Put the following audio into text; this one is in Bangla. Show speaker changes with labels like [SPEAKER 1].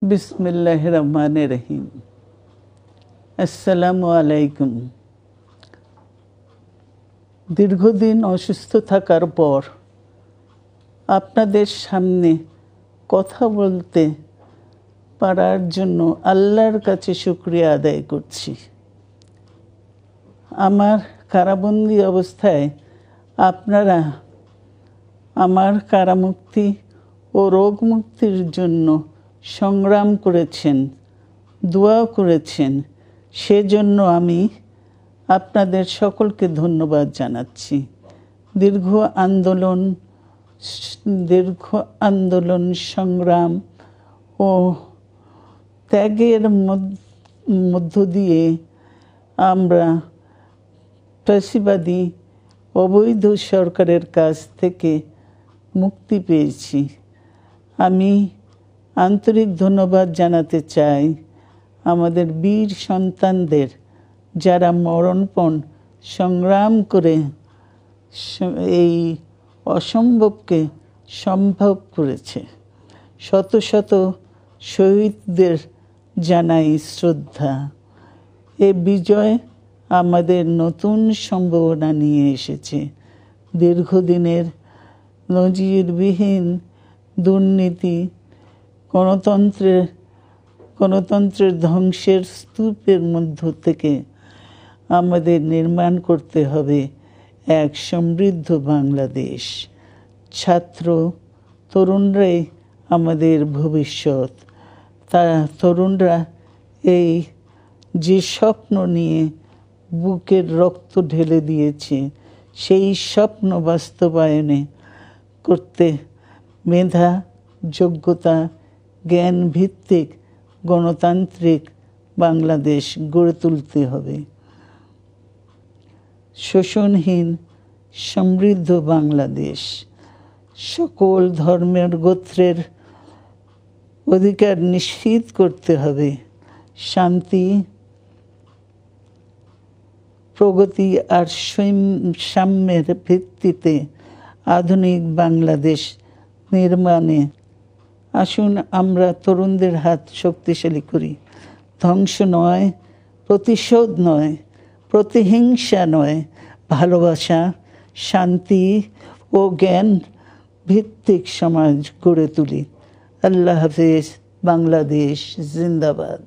[SPEAKER 1] বিসমিল্লাহির রহমানির রহিম। আসসালামু আলাইকুম। দীর্ঘদিন অসুস্থ থাকার পর আপনাদের সামনে কথা বলতে পারার জন্য আল্লাহর কাছে শুকরিয়া আদায় করছি। আমার কারাবন্দী অবস্থায় আপনারা আমার কারামুক্তি ও রোগ মুক্তির জন্য সংগ্রাম করেছেন, দোয়া করেছেন। সেজন্য আমি আপনাদের সকলকে ধন্যবাদ জানাচ্ছি। দীর্ঘ আন্দোলন সংগ্রাম ও ত্যাগের মধ্য দিয়ে আমরা ফ্যাসিবাদী অবৈধ সরকারের কাছ থেকে মুক্তি পেয়েছি। আমি আন্তরিক ধন্যবাদ জানাতে চাই আমাদের বীর সন্তানদের, যারা মরণপণ সংগ্রাম করে এই অসম্ভবকে সম্ভব করেছে। শত শত শহীদদের জানাই শ্রদ্ধা। এ বিজয় আমাদের নতুন সম্ভাবনা নিয়ে এসেছে। দীর্ঘদিনের নজিরবিহীন দুর্নীতি, গণতন্ত্রের ধ্বংসের স্তূপের মধ্য থেকে আমাদের নির্মাণ করতে হবে এক সমৃদ্ধ বাংলাদেশ। ছাত্র তরুণরাই আমাদের ভবিষ্যৎ। তরুণরা এই যে স্বপ্ন নিয়ে বুকের রক্ত ঢেলে দিয়েছে, সেই স্বপ্ন বাস্তবায়নে করতে মেধা, যোগ্যতা, জ্ঞান ভিত্তিক গণতান্ত্রিক বাংলাদেশ গড়ে তুলতে হবে। শোষণহীন সমৃদ্ধ বাংলাদেশ। সকল ধর্মের গোত্রের অধিকার নিশ্চিত করতে হবে। শান্তি, প্রগতি আর সাম্যের ভিত্তিতে আধুনিক বাংলাদেশ নির্মাণে আসুন আমরা তরুণদের হাত শক্তিশালী করি। ধ্বংস নয়, প্রতিশোধ নয়, প্রতিহিংসা নয়, ভালোবাসা, শান্তি ও জ্ঞান ভিত্তিক সমাজ গড়ে তুলি। আল্লাহ হাফেজ। বাংলাদেশ জিন্দাবাদ।